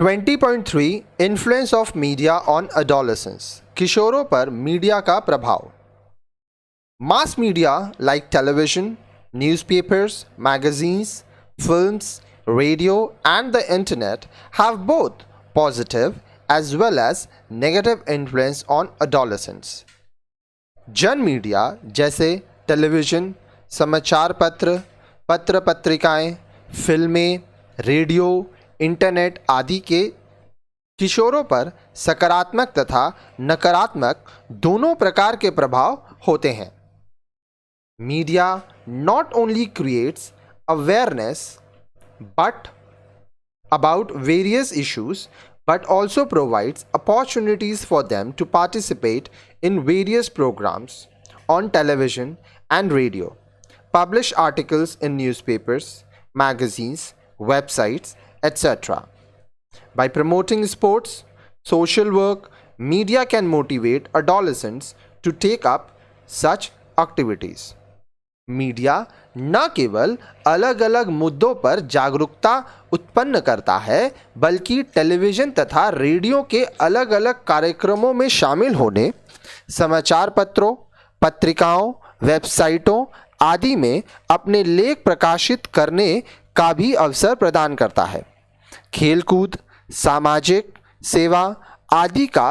20.3 influence of media on adolescence, किशोरों पर media का प्रभाव। Mass media like television, newspapers, magazines, films, radio, and the internet have both positive as well as negative influence on adolescents. जन media जैसे television, समाचार पत्र, पत्र पत्रिकाएं, फिल्में, रेडियो, इंटरनेट आदि के किशोरों पर सकारात्मक तथा नकारात्मक दोनों प्रकार के प्रभाव होते हैं। Media not only creates awareness but about various issues but also provides opportunities for them to participate in various programs on television and radio, publish articles in newspapers, magazines, websites, etc. By promoting sports, social work, media can motivate adolescents to take up such activities. Media न केवल अलग अलग मुद्दों पर जागरूकता उत्पन्न करता है बल्कि टेलीविज़न तथा रेडियो के अलग अलग कार्यक्रमों में शामिल होने, समाचार पत्रों, पत्रिकाओं, वेबसाइटों आदि में अपने लेख प्रकाशित करने का भी अवसर प्रदान करता है। खेलकूद, सामाजिक सेवा आदि का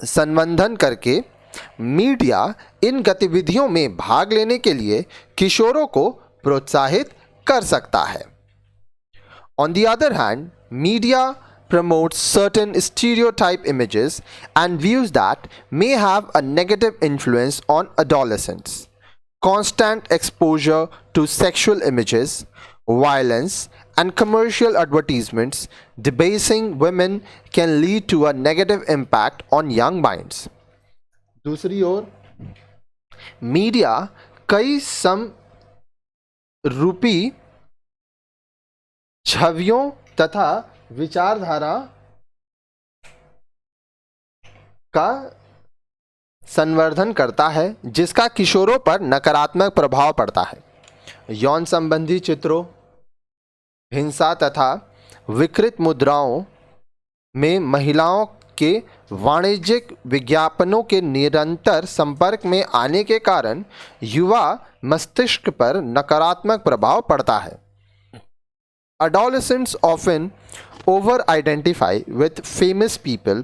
संवर्धन करके मीडिया इन गतिविधियों में भाग लेने के लिए किशोरों को प्रोत्साहित कर सकता है। On the other hand, media promotes certain stereotype images and views that may have a negative influence on adolescents. Constant exposure to sexual images, violence, and commercial advertisements debasing women can lead to a negative impact on young minds. दूसरी ओर media कई समरूपी छवियों तथा विचारधारा का संवर्धन करता है जिसका किशोरों पर नकारात्मक प्रभाव पड़ता है। यौन संबंधी चित्रों, हिंसा तथा विकृत मुद्राओं में महिलाओं के वाणिज्यिक विज्ञापनों के निरंतर संपर्क में आने के कारण युवा मस्तिष्क पर नकारात्मक प्रभाव पड़ता है। Adolescents often over-identify with famous people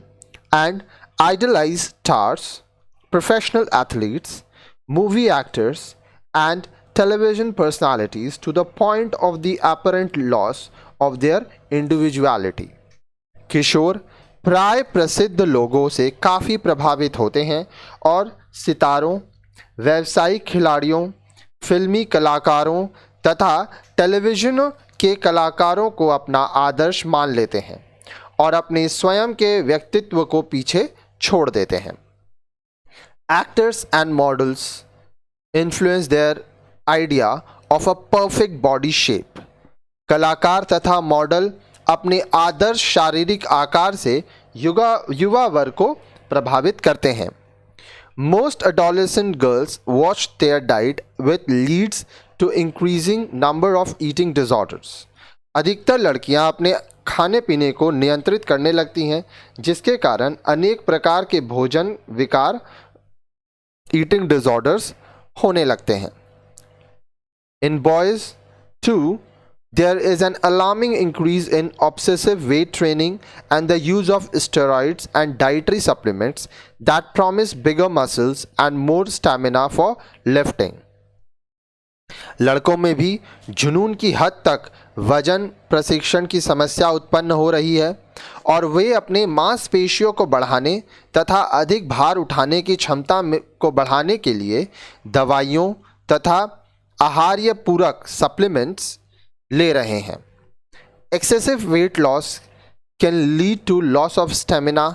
and idolize stars, professional athletes, movie actors, and television personalities to the point of the apparent loss of their individuality. किशोर प्राय प्रसिद्ध लोगों से काफ़ी प्रभावित होते हैं और सितारों, व्यावसायिक खिलाड़ियों, फिल्मी कलाकारों तथा टेलीविज़न के कलाकारों को अपना आदर्श मान लेते हैं और अपने स्वयं के व्यक्तित्व को पीछे छोड़ देते हैं। Actors and models influence their idea of a perfect body shape. कलाकार तथा मॉडल अपने आदर्श शारीरिक आकार से युवा वर्ग को प्रभावित करते हैं। Most adolescent girls watch their diet which leads to increasing number of eating disorders. अधिकतर लड़कियां अपने खाने पीने को नियंत्रित करने लगती हैं जिसके कारण अनेक प्रकार के भोजन विकार ईटिंग डिसऑर्डर्स होने लगते हैं। In boys too, there is an alarming increase in obsessive weight training and the use of steroids and dietary supplements that promise bigger muscles and more stamina for lifting. लड़कों में भी जुनून की हद तक वजन प्रशिक्षण की समस्या उत्पन्न हो रही है और वे अपने मांसपेशियों को बढ़ाने तथा अधिक भार उठाने की क्षमता को बढ़ाने के लिए दवाइयों तथा आहार्य पूरक सप्लीमेंट्स ले रहे हैं। Excessive weight loss can lead to loss of stamina,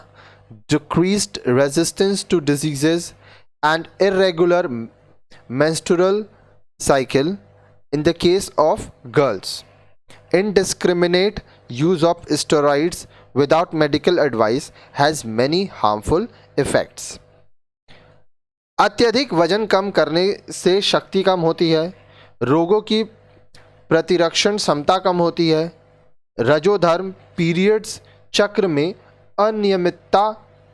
decreased resistance to diseases, and irregular menstrual cycle in the case of girls. Indiscriminate use of steroids without medical advice has many harmful effects. अत्यधिक वजन कम करने से शक्ति कम होती है, रोगों की प्रतिरक्षण क्षमता कम होती है, रजोधर्म पीरियड्स चक्र में अनियमितता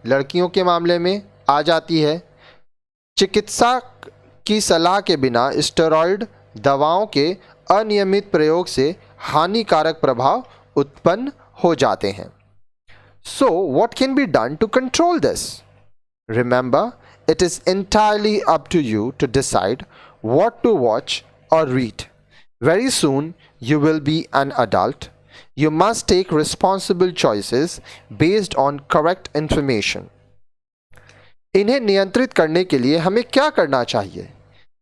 लड़कियों के मामले में आ जाती है। चिकित्सा की सलाह के बिना स्टेरॉयड दवाओं के अनियमित प्रयोग से हानिकारक प्रभाव उत्पन्न हो जाते हैं। So, what can be done to control this? Remember, it is entirely up to you to decide what to watch or read. Very soon, you will be an adult. You must take responsible choices based on correct information. इन्हें नियंत्रित करने के लिए हमें क्या करना चाहिए?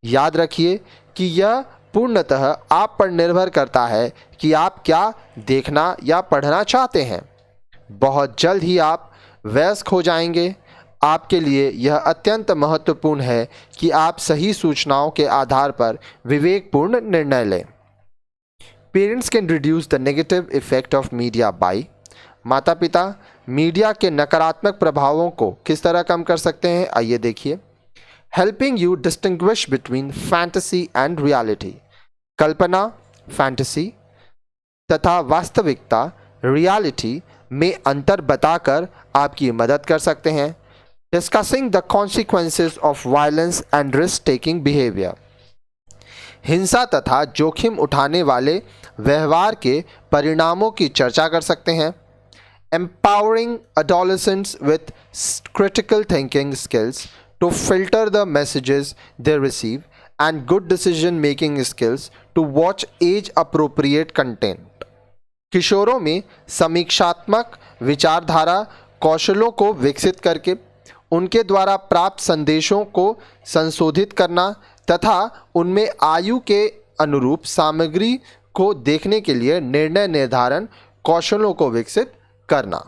याद रखिए कि यह पूर्णतः आप पर निर्भर करता है कि आप क्या देखना या पढ़ना चाहते हैं। बहुत जल्द ही आप वयस्क हो जाएंगे। आपके लिए यह अत्यंत महत्वपूर्ण है कि आप सही सूचनाओं के आधार पर विवेकपूर्ण निर्णय लें। Parents can reduce the negative effect of media bye. माता पिता मीडिया के नकारात्मक प्रभावों को किस तरह कम कर सकते हैं, आइए देखिए। Helping you distinguish between fantasy and reality. Kalpana fantasy तथा वास्तविकता रियलिटी में अंतर बताकर आपकी मदद कर सकते हैं। Discussing the consequences of violence and risk taking behaviour. हिंसा तथा जोखिम उठाने वाले व्यवहार के परिणामों की चर्चा कर सकते हैं। Empowering adolescents with critical thinking skills to filter the messages they receive and good decision making skills to watch age appropriate content। किशोरों में समीक्षात्मक विचारधारा कौशलों को विकसित करके उनके द्वारा प्राप्त संदेशों को संशोधित करना तथा उनमें आयु के अनुरूप सामग्री को देखने के लिए निर्णय निर्धारण कौशलों को विकसित करना।